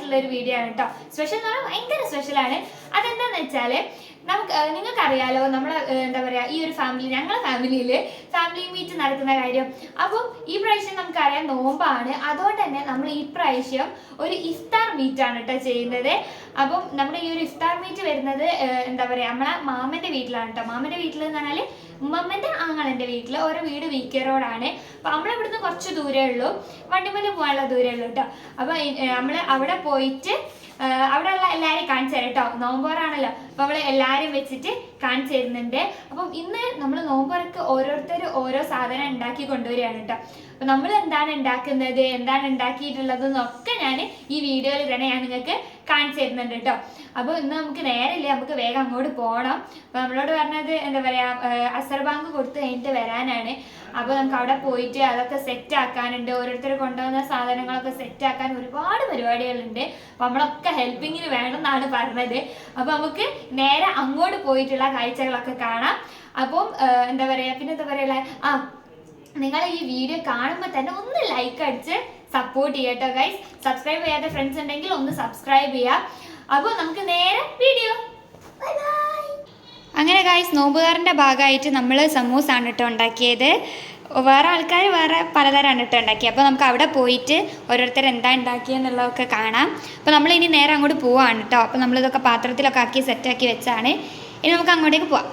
ആയിട്ടുള്ള ഒരു വീഡിയോ ആണ് കേട്ടോ. സ്പെഷ്യൽ എന്ന് പറഞ്ഞാൽ ഭയങ്കര സ്പെഷ്യലാണ്. അതെന്താണെന്ന് വെച്ചാൽ നിങ്ങൾക്കറിയാലോ, നമ്മളെ എന്താ പറയുക, ഈ ഒരു ഫാമിലി, ഞങ്ങളുടെ ഫാമിലിയിൽ ഫാമിലി മീറ്റ് നടക്കുന്ന കാര്യം. അപ്പം ഈ പ്രാവശ്യം നമുക്കറിയാം നോമ്പാണ്. അതുകൊണ്ട് തന്നെ നമ്മൾ ഈ പ്രാവശ്യം ഒരു ഇഫ്താർ മീറ്റാണ് കേട്ടോ ചെയ്യുന്നത്. അപ്പം നമ്മുടെ ഈ ഒരു ഇഫ്താർ മീറ്റ് വരുന്നത് എന്താ പറയുക, നമ്മളെ മാമൻ്റെ വീട്ടിലാണ് കേട്ടോ. മാമൻ്റെ വീട്ടിൽ എന്ന് പറഞ്ഞാൽ ഉമ്മമ്മൻ്റെ ആങ്ങളൻ്റെ വീട്ടിൽ. ഓരോ വീട് VK റോഡാണ്. അപ്പം നമ്മളിവിടുന്ന് കുറച്ച് ദൂരമേ ഉള്ളൂ, വണ്ടിമേൽ പോകാനുള്ള ദൂരമേ ഉള്ളൂ കേട്ടോ. അപ്പം നമ്മൾ അവിടെ പോയിട്ട് അവിടെയുള്ള എല്ലാവരെയും കാണിച്ചു തരാം കേട്ടോ. നോമ്പോറാണല്ലോ, അപ്പം അവൾ എല്ലാവരും വെച്ചിട്ട് കാണിച്ചു തരുന്നുണ്ട്. അപ്പം ഇന്ന് നമ്മൾ നോമ്പോറക്ക് ഓരോരുത്തർ ഓരോ സാധനം ഉണ്ടാക്കി കൊണ്ടുവരികയാണ് കേട്ടോ. അപ്പം നമ്മൾ എന്താണ് ഉണ്ടാക്കുന്നത്, എന്താണ് ഉണ്ടാക്കിയിട്ടുള്ളതെന്നൊക്കെ ഞാൻ ഈ വീഡിയോയിൽ തന്നെ ഞാൻ നിങ്ങൾക്ക് കാണിച്ചു തരുന്നുണ്ട് കേട്ടോ. അപ്പോൾ ഇന്ന് നമുക്ക് നേരമില്ല, നമുക്ക് വേഗം അങ്ങോട്ട് പോകണം. അപ്പോൾ നമ്മളോട് പറഞ്ഞത് എന്താ പറയുക, അസർ ബാങ്ക് കൊടുത്ത് കഴിഞ്ഞിട്ട് വരാനാണ്. അപ്പോൾ നമുക്ക് അവിടെ പോയിട്ട് അതൊക്കെ സെറ്റ് ആക്കാനുണ്ട്. ഓരോരുത്തർ കൊണ്ടുവന്ന സാധനങ്ങളൊക്കെ സെറ്റ് ആക്കാൻ ഒരുപാട് പരിപാടികളുണ്ട്. അപ്പോൾ നമ്മളൊക്കെ ഹെൽപ്പിങ്ങിന് വേണമെന്നാണ് പറഞ്ഞത്. അപ്പോൾ നമുക്ക് നേരെ അങ്ങോട്ട് പോയിട്ടുള്ള കാഴ്ചകളൊക്കെ കാണാം. അപ്പം എന്താ പറയുക, പിന്നെ എന്താ പറയുക, നിങ്ങൾ ഈ വീഡിയോ കാണുമ്പോൾ തന്നെ ഒന്ന് ലൈക്ക് അടിച്ച് സപ്പോർട്ട് ചെയ്യുക കേട്ടോ ഗൈസ്. സബ്സ്ക്രൈബ് ചെയ്യാത്ത ഫ്രണ്ട്സ് ഉണ്ടെങ്കിൽ ഒന്ന് സബ്സ്ക്രൈബ് ചെയ്യുക. അപ്പോൾ നമുക്ക് നേരെ വീഡിയോ. അങ്ങനെ ഗൈസ്, നോമ്പുകാരൻ്റെ ഭാഗമായിട്ട് നമ്മൾ സമൂസാണ് കേട്ടോ ഉണ്ടാക്കിയത്. വേറെ ആൾക്കാർ വേറെ പലതരമാണ് കേട്ടോ ഉണ്ടാക്കിയത്. അപ്പോൾ നമുക്ക് അവിടെ പോയിട്ട് ഓരോരുത്തർ എന്താ ഉണ്ടാക്കിയെന്നുള്ളതൊക്കെ കാണാം. അപ്പോൾ നമ്മൾ ഇനി നേരെ അങ്ങോട്ട് പോവാണ് കേട്ടോ. അപ്പോൾ നമ്മളിതൊക്കെ പാത്രത്തിലൊക്കെ ആക്കി സെറ്റാക്കി വെച്ചാണ്. ഇനി നമുക്ക് അങ്ങോട്ടേക്ക് പോവാം.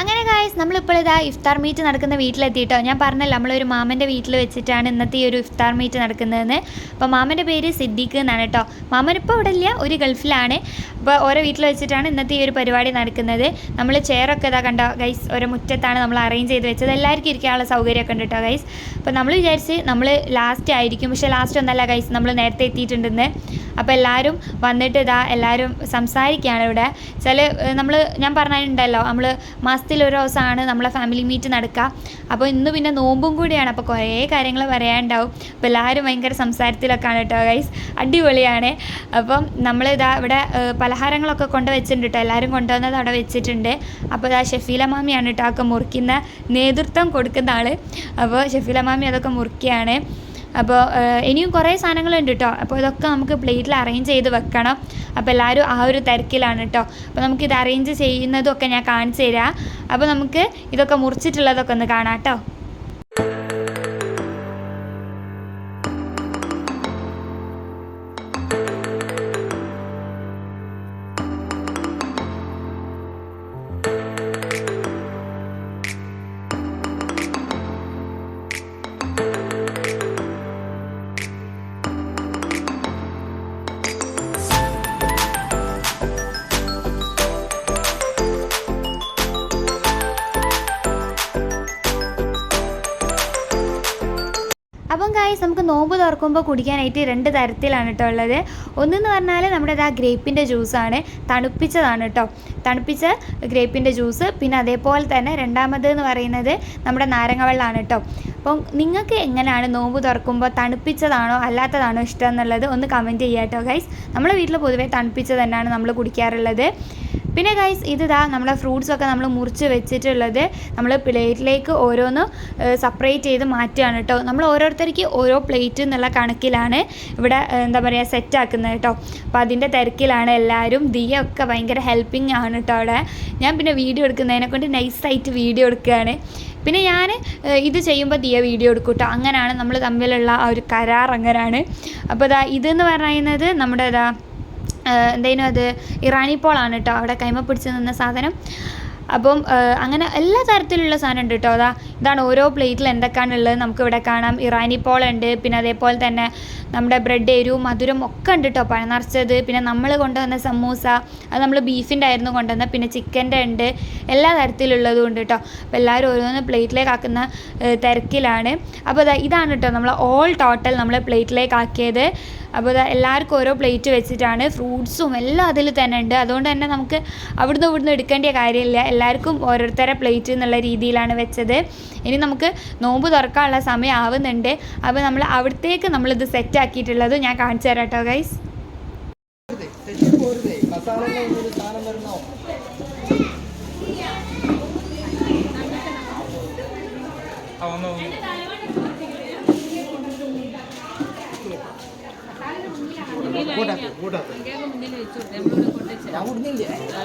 അങ്ങനെ ഗായ്സ്, നമ്മളിപ്പോൾ ഇതാ ഇഫ്താർ മീറ്റ് നടക്കുന്ന വീട്ടിലെത്തിയിട്ടോ. ഞാൻ പറഞ്ഞല്ലോ, നമ്മളൊരു മാമൻ്റെ വീട്ടിൽ വെച്ചിട്ടാണ് ഇന്നത്തെ ഈ ഒരു ഇഫ്താർ മീറ്റ് നടക്കുന്നതെന്ന്. അപ്പോൾ മാമൻ്റെ പേര് സിദ്ദീഖ് എന്നാണ് കേട്ടോ. മാമനിപ്പോൾ ഇവിടെ ഇല്ല, ഒരു ഗൾഫിലാണ്. അപ്പോൾ ഓരോ വീട്ടിൽ വെച്ചിട്ടാണ് ഇന്നത്തെ ഈ ഒരു പരിപാടി നടക്കുന്നത്. നമ്മൾ ചെയറൊക്കെ ഇതാ കണ്ടോ ഗൈസ്, ഓരോ മുറ്റത്താണ് നമ്മൾ അറേഞ്ച് ചെയ്ത് വെച്ചത്. എല്ലാവർക്കും ഇരിക്കാനുള്ള സൗകര്യമൊക്കെ ഉണ്ട് കേട്ടോ ഗൈസ്. അപ്പോൾ നമ്മൾ വിചാരിച്ച് നമ്മൾ ലാസ്റ്റ് ആയിരിക്കും, പക്ഷേ ലാസ്റ്റ് ഒന്നല്ല ഗൈസ്, നമ്മൾ നേരത്തെ എത്തിയിട്ടുണ്ടെന്ന്. അപ്പോൾ എല്ലാവരും വന്നിട്ട് ഇതാ എല്ലാവരും സംസാരിക്കുകയാണ് ഇവിടെ. ഞാൻ പറഞ്ഞിട്ടുണ്ടല്ലോ, നമ്മൾ മാസത്തിലൊരു ദിവസമാണ് നമ്മളെ ഫാമിലി മീറ്റ് നടക്കുക. അപ്പോൾ ഇന്ന് പിന്നെ നോമ്പും കൂടിയാണ്. അപ്പോൾ കുറേ കാര്യങ്ങൾ പറയാനുണ്ടാവും. അപ്പോൾ എല്ലാവരും ഭയങ്കര സംസാരത്തിലൊക്കെയാണ് കേട്ടോ ഗൈസ്, അടിപൊളിയാണ്. അപ്പം നമ്മളിതാ ഇവിടെ പലഹാരങ്ങളൊക്കെ കൊണ്ടുവച്ചിട്ടുണ്ട് കേട്ടോ. എല്ലാവരും കൊണ്ടുവന്നത് അവിടെ വെച്ചിട്ടുണ്ട്. അപ്പോൾ ഇതാ ഷെഫീല മാമിയാണ് കേട്ടോ അതൊക്കെ മുറിക്കുന്ന, നേതൃത്വം കൊടുക്കുന്ന ആൾ. അപ്പോൾ ഷെഫീല മാമി അതൊക്കെ മുറിക്കുകയാണ്. അപ്പോൾ ഇനിയും കുറേ സാധനങ്ങളുണ്ട് കേട്ടോ. അപ്പോൾ ഇതൊക്കെ നമുക്ക് പ്ലേറ്റിൽ അറേഞ്ച് ചെയ്ത് വെക്കണം. അപ്പോൾ എല്ലാവരും ആ ഒരു തിരക്കിലാണ് കേട്ടോ. അപ്പോൾ നമുക്കിത് അറേഞ്ച് ചെയ്യുന്നതൊക്കെ ഞാൻ കാണിച്ചു തരാം. അപ്പോൾ നമുക്ക് ഇതൊക്കെ മുറിച്ചിട്ടുള്ളതൊക്കെ ഒന്ന് കാണാം കേട്ടോ. അപ്പം ഗായ്സ്, നമുക്ക് നോമ്പ് തുറക്കുമ്പോൾ കുടിക്കാനായിട്ട് 2 തരത്തിലാണ് കേട്ടോ ഉള്ളത്. ഒന്നെന്ന് പറഞ്ഞാൽ നമ്മുടെ ഇതാ ഗ്രേപ്പിൻ്റെ ജ്യൂസാണ്, തണുപ്പിച്ചതാണ് കേട്ടോ, തണുപ്പിച്ച ഗ്രേപ്പിൻ്റെ ജ്യൂസ്. പിന്നെ അതേപോലെ തന്നെ രണ്ടാമത് എന്ന് പറയുന്നത് നമ്മുടെ നാരങ്ങ വെള്ളമാണ് കേട്ടോ. അപ്പം നിങ്ങൾക്ക് എങ്ങനെയാണ് നോമ്പ് തുറക്കുമ്പോൾ തണുപ്പിച്ചതാണോ അല്ലാത്തതാണോ ഇഷ്ടം എന്നുള്ളത് ഒന്ന് കമൻറ്റ് ചെയ്യാം കേട്ടോ ഗൈസ്. നമ്മളെ വീട്ടിൽ പൊതുവേ തണുപ്പിച്ചത് തന്നെയാണ് നമ്മൾ കുടിക്കാറുള്ളത്. പിന്നെ ഗൈസ്, ഇതാ നമ്മളെ ഫ്രൂട്ട്സൊക്കെ നമ്മൾ മുറിച്ച് വെച്ചിട്ടുള്ളത് നമ്മൾ പ്ലേറ്റിലേക്ക് ഓരോന്ന് സെപ്പറേറ്റ് ചെയ്ത് മാറ്റുകയാണ് കേട്ടോ. നമ്മൾ ഓരോരുത്തർക്ക് ഓരോ പ്ലേറ്റ് എന്നുള്ള കണക്കിലാണ് ഇവിടെ എന്താ പറയുക സെറ്റാക്കുന്നത് കേട്ടോ. അപ്പോൾ അതിൻ്റെ തിരക്കിലാണ് എല്ലാവരും. ദിയൊക്കെ ഭയങ്കര ഹെൽപ്പിംഗ് ആണ് കേട്ടോ അവിടെ. ഞാൻ പിന്നെ വീഡിയോ എടുക്കുന്നതിനെ കൊണ്ട് നൈസായിട്ട് വീഡിയോ എടുക്കുകയാണ്. പിന്നെ ഞാൻ ഇത് ചെയ്യുമ്പോൾ ദിയ വീഡിയോ എടുക്കും കേട്ടോ. അങ്ങനെയാണ് നമ്മൾ തമ്മിലുള്ള ആ ഒരു കരാർ, അങ്ങനെയാണ്. അപ്പോൾ ഇതെന്ന് പറയുന്നത് നമ്മുടെ എന്തേനും അത് ഇറാനി പോളാണ് കേട്ടോ, അവിടെ കൈമ പിടിച്ച് നിന്ന സാധനം. അപ്പം അങ്ങനെ എല്ലാ തരത്തിലുള്ള സാധനം ഉണ്ട് കേട്ടോ. ഇതാണ് ഓരോ പ്ലേറ്റിൽ എന്തൊക്കെയാണുള്ളത് നമുക്കിവിടെ കാണാം. ഇറാനി പോളുണ്ട്, പിന്നെ അതേപോലെ തന്നെ നമ്മുടെ ബ്രെഡ്, എരിവും മധുരം ഒക്കെ ഉണ്ട് കേട്ടോ, പഴം നിറച്ചത്. പിന്നെ നമ്മൾ കൊണ്ടുവന്ന സമൂസ, അത് നമ്മൾ ബീഫിൻ്റെ ആയിരുന്നു കൊണ്ടുവന്നത്. പിന്നെ ചിക്കൻ്റെ ഉണ്ട്, എല്ലാ തരത്തിലുള്ളതും ഉണ്ട് കേട്ടോ. അപ്പോൾ എല്ലാവരും ഓരോന്ന് പ്ലേറ്റിലേക്ക് ആക്കുന്ന തിരക്കിലാണ്. അപ്പോൾ ഇതാണ് കേട്ടോ നമ്മൾ ഓൾ ടോട്ടൽ നമ്മൾ പ്ലേറ്റിലേക്ക് ആക്കിയത്. അപ്പോൾ എല്ലാവർക്കും ഓരോ പ്ലേറ്റ് വെച്ചിട്ടാണ്, ഫ്രൂട്ട്സും എല്ലാം അതിൽ തന്നെ ഉണ്ട്. അതുകൊണ്ട് തന്നെ നമുക്ക് ഇവിടുന്ന് എടുക്കേണ്ട കാര്യമില്ല, എല്ലാവർക്കും ഓരോരുത്തരെ പ്ലേറ്റ് എന്നുള്ള രീതിയിലാണ് വെച്ചത്. ഇനി നമുക്ക് നോമ്പ് തുറക്കാനുള്ള സമയം ആവുന്നുണ്ട്. അപ്പോൾ നമ്മൾ അവിടത്തേക്ക് നമ്മളിത് സെറ്റ് ആക്കിയിട്ടുള്ളത് ഞാൻ കാണിച്ചു തരാം കേട്ടോ ഗൈസ്.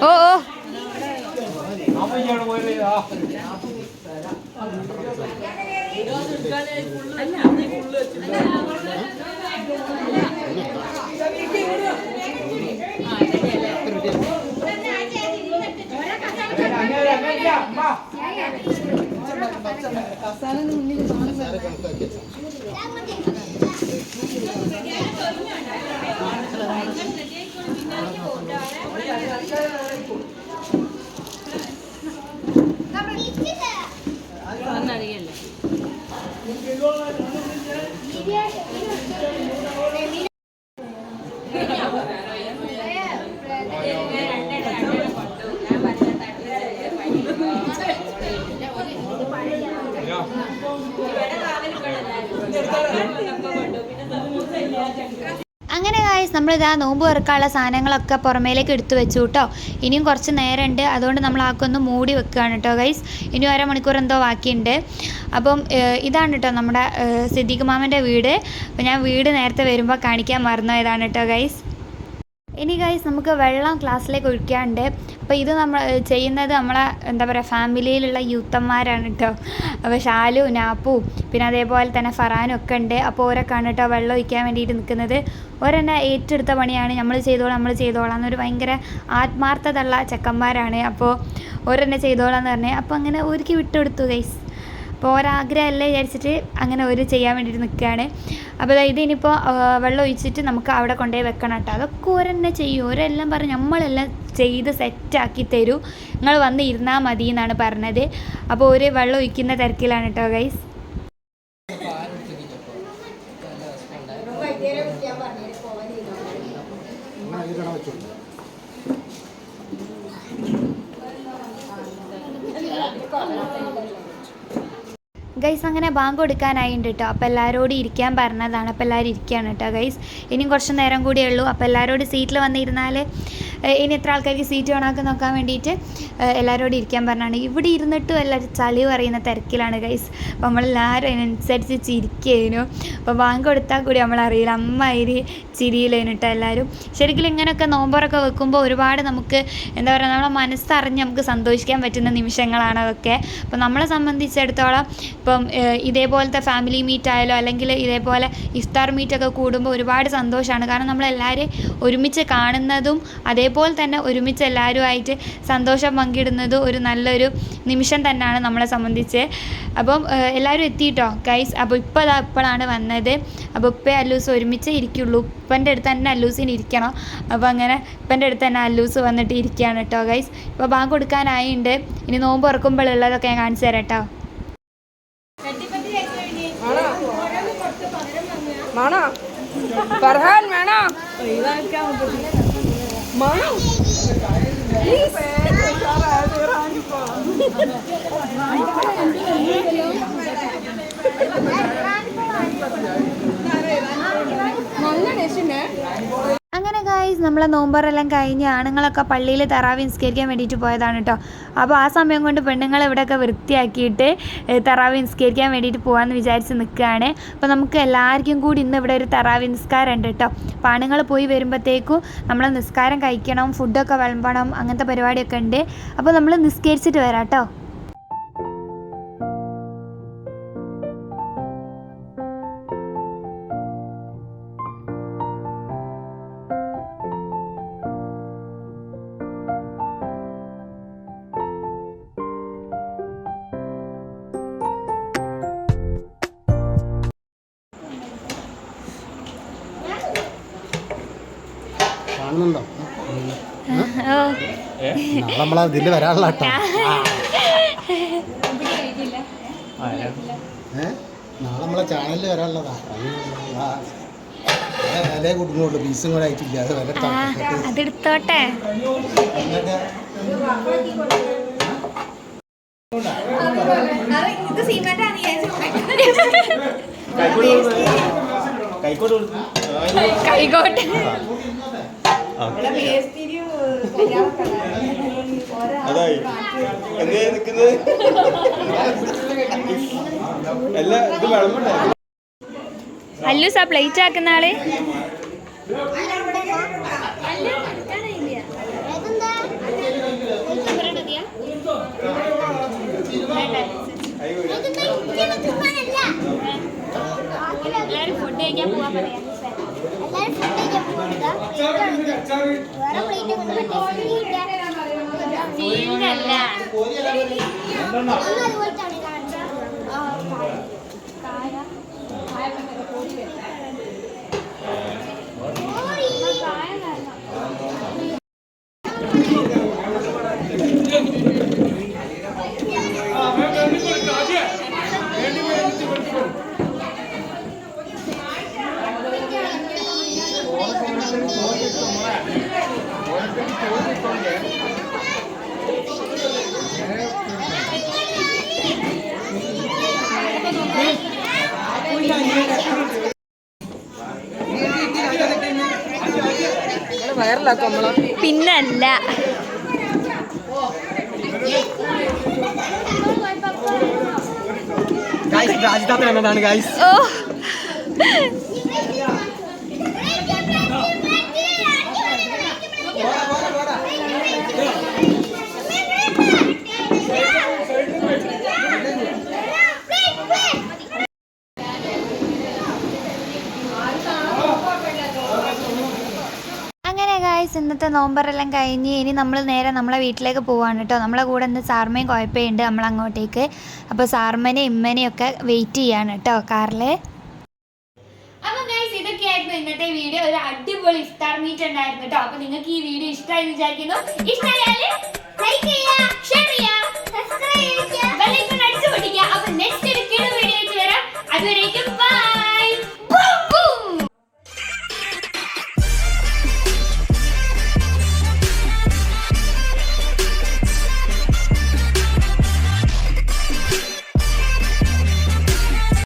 ഓ ഓ അങ്ങനെ ഗായ്സ് നമ്മളിതാ നോമ്പ് തുറക്കാനുള്ള സാധനങ്ങളൊക്കെ പുറമേലേക്ക് എടുത്തു വെച്ചു കേട്ടോ. ഇനിയും കുറച്ച് നേരമുണ്ട്, അതുകൊണ്ട് നമ്മൾ ആക്കൊന്ന് മൂടി വെക്കുകയാണ് കേട്ടോ ഗൈസ്. ഇനി അരമണിക്കൂർ എന്തോ ബാക്കിയുണ്ട്. അപ്പം ഇതാണ് കേട്ടോ നമ്മുടെ സിദ്ദീഖ് മാമൻ്റെ വീട്. അപ്പോൾ ഞാൻ വീട് നേരത്തെ വരുമ്പോൾ കാണിക്കാൻ മറന്നുപോയതാണ് കേട്ടോ ഗൈസ്. ഇനി ഗൈസ് നമുക്ക് വെള്ളം ക്ലാസ്സിലേക്ക് ഒഴിക്കാണ്ട്. അപ്പോൾ ഇത് നമ്മൾ ചെയ്യുന്നത് നമ്മളെ എന്താ പറയുക ഫാമിലിയിലുള്ള യൂത്തന്മാരാണ് കേട്ടോ. അപ്പോൾ ഷാലു നാപ്പു പിന്നെ അതേപോലെ തന്നെ ഫറാനും ഒക്കെ ഉണ്ട്. അപ്പോൾ ഓരൊക്കെയാണ് കേട്ടോ വെള്ളം ഒഴിക്കാൻ വേണ്ടിയിട്ട് നിൽക്കുന്നത്. ഓരെന്നെ ഏറ്റെടുത്ത പണിയാണ്. നമ്മൾ ചെയ്തോളാം എന്നൊരു ഭയങ്കര ആത്മാർത്ഥതയുള്ള ചെക്കന്മാരാണ്. അപ്പോൾ ഓരെന്നെ ചെയ്തോളാം എന്ന് പറഞ്ഞ് അപ്പോൾ അങ്ങനെ ഒരുക്കി വിട്ടുകൊടുത്തു ഗൈസ്. അപ്പോൾ ഒരാഗ്രഹമല്ലേ വിചാരിച്ചിട്ട് അങ്ങനെ ഒരു ചെയ്യാൻ വേണ്ടിയിട്ട് നിൽക്കുകയാണ്. അപ്പോൾ ഇതിനിപ്പോൾ വെള്ളം ഒഴിച്ചിട്ട് നമുക്ക് അവിടെ കൊണ്ടുപോയി വെക്കണം കേട്ടോ. അതൊക്കെ ഓരെന്നെ ചെയ്യും. ഓരെല്ലാം പറഞ്ഞ് നമ്മളെല്ലാം ചെയ്ത് സെറ്റാക്കി തരൂ, നിങ്ങൾ വന്ന് ഇരുന്നാൽ മതി എന്നാണ് പറഞ്ഞത്. അപ്പോൾ ഒരു വെള്ളം ഒഴിക്കുന്ന തിരക്കിലാണ് കേട്ടോ ഗൈസ്. ഗൈസ് അങ്ങനെ ബാങ്ക് കൊടുക്കാനായിട്ടുണ്ട് കേട്ടോ. അപ്പോൾ എല്ലാവരോടും ഇരിക്കാൻ പറഞ്ഞതാണ്. അപ്പോൾ എല്ലാവരും ഇരിക്കുകയാണ് കേട്ടോ ഗൈസ്. ഇനിയും കുറച്ച് നേരം കൂടിയേ ഉള്ളൂ. അപ്പോൾ എല്ലാവരോടും സീറ്റിൽ വന്നിരുന്നാൽ ഇനി എത്ര ആൾക്കാർക്ക് സീറ്റ് വേണമെന്നൊക്കെ നോക്കാൻ വേണ്ടിയിട്ട് എല്ലാവരോടും ഇരിക്കാൻ പറഞ്ഞാണ്. ഇവിടെ ഇരുന്നിട്ടും എല്ലാവരും ചളി പറയുന്ന തിരക്കിലാണ് ഗൈസ്. അപ്പോൾ നമ്മളെല്ലാവരും അതിനനുസരിച്ച് ചിരിക്കുന്നു. അപ്പോൾ ബാങ്ക് കൊടുത്താൽ കൂടി നമ്മളറിയില്ല അമ്മാതിരി ചിരിയിലേന് കേട്ടോ എല്ലാവരും. ശരിക്കും ഇങ്ങനെയൊക്കെ നോമ്പറൊക്കെ വെക്കുമ്പോൾ ഒരുപാട് നമുക്ക് എന്താ പറയുക നമ്മളെ മനസ്സറിഞ്ഞ് നമുക്ക് സന്തോഷിക്കാൻ പറ്റുന്ന നിമിഷങ്ങളാണ് അതൊക്കെ. അപ്പോൾ നമ്മളെ സംബന്ധിച്ചിടത്തോളം ഇപ്പം ഇതേപോലത്തെ ഫാമിലി മീറ്റ് ആയാലോ അല്ലെങ്കിൽ ഇതേപോലെ ഇഫ്താർ മീറ്റൊക്കെ കൂടുമ്പോൾ ഒരുപാട് സന്തോഷമാണ്. കാരണം നമ്മളെല്ലാവരും ഒരുമിച്ച് കാണുന്നതും അതേപോലെ തന്നെ ഒരുമിച്ച് എല്ലാവരുമായിട്ട് സന്തോഷം പങ്കിടുന്നതും ഒരു നല്ലൊരു നിമിഷം തന്നെയാണ് നമ്മളെ സംബന്ധിച്ച്. അപ്പം എല്ലാവരും എത്തിയിട്ടോ ഗൈസ്. അപ്പോൾ ഇപ്പോഴാണ് വന്നത്. അപ്പോൾ ഇപ്പം അല്ലൂസ് ഒരുമിച്ച് ഇരിക്കുള്ളൂ. ഇപ്പൻ്റെ അടുത്ത് തന്നെ അല്ലൂസിന് ഇരിക്കണം. അപ്പോൾ അങ്ങനെ ഇപ്പൻ്റെ അടുത്ത് തന്നെ അല്ലൂസ് വന്നിട്ട് ഇരിക്കുകയാണ് കേട്ടോ ഗൈസ്. ഇപ്പോൾ ബാങ്ക് കൊടുക്കാനായിട്ടുണ്ട്. ഇനി നോമ്പ് തുറക്കുമ്പോഴുള്ളതൊക്കെ ഞാൻ കാണിച്ചു തരാം കേട്ടോ. ഫർഹാൻ വേണോ? അങ്ങനെ ഗായ്സ് നമ്മളെ നോമ്പറെല്ലാം കഴിഞ്ഞ് ആണുങ്ങളൊക്കെ പള്ളിയിൽ തറാവി നിസ്കരിക്കാൻ വേണ്ടിയിട്ട് പോയതാണ് കേട്ടോ. അപ്പോൾ ആ സമയം കൊണ്ട് പെണ്ണുങ്ങൾ ഇവിടെയൊക്കെ വൃത്തിയാക്കിയിട്ട് തറാവി നിസ്കരിക്കാൻ വേണ്ടിയിട്ട് പോകാമെന്ന് വിചാരിച്ച് നിൽക്കുകയാണ്. അപ്പോൾ നമുക്ക് എല്ലാവർക്കും കൂടി ഇന്ന് ഇവിടെ ഒരു തറാവി നിസ്കാരം ഉണ്ട് കേട്ടോ. അപ്പോൾ ആണുങ്ങൾ പോയി വരുമ്പോഴത്തേക്കും നമ്മൾ നിസ്കാരം കഴിക്കണം, ഫുഡൊക്കെ വിളമ്പണം, അങ്ങനത്തെ പരിപാടിയൊക്കെ ഉണ്ട്. അപ്പോൾ നമ്മൾ നിസ്കരിച്ചിട്ട് വരാം കേട്ടോ. കാണുന്നുണ്ടോ? നമ്മളെ ഇതില് വരാനുള്ള നാളെ നമ്മളെ ചാനലിൽ വരാനുള്ളതാ. വില കൊടുക്കുന്നുള്ളൂ, പീസും കൂടെ ആയിട്ടില്ല. അത് വില അതെടുത്തോട്ടെ. കൈകോട്ടെ അതായി എന്തേ നിക്കുന്നത് എല്ലാ ഇത് വിളമ്പുണ്ടായിരുന്നു. അല്ലൂസ് ആ പ്ലേറ്റ് ആക്കുന്ന ആള് പിന്നല്ല ഓ അങ്ങനെ ഗായ്സ് ഇന്നത്തെ നോമ്പറെല്ലാം കഴിഞ്ഞ് ഇനി നമ്മൾ നേരെ നമ്മളെ വീട്ടിലേക്ക് പോവാണ് കേട്ടോ. നമ്മളെ കൂടെ ഇന്ന് സാർമയും കുഴപ്പമുണ്ട് നമ്മളങ്ങോട്ടേക്ക്. അപ്പോൾ സാർമനെയും ഇമ്മനെയും ഒക്കെ വെയിറ്റ് ചെയ്യാണ് കേട്ടോ കാറിൽ. അപ്പോൾ ഗായ്സ് ഇതൊക്കെയായിരുന്നു ഇന്നത്തെ വീഡിയോ. ഒരു അടിപൊളി ഇഫ്താർ മീറ്റ് ഉണ്ടായിരുന്നു കേട്ടോ. അപ്പോൾ നിങ്ങൾക്ക് ഈ വീഡിയോ ഇഷ്ടമായി വിചാരിക്കുന്നു. ഇഷ്ടമായാൽ ലൈക്ക് ചെയ്യുക.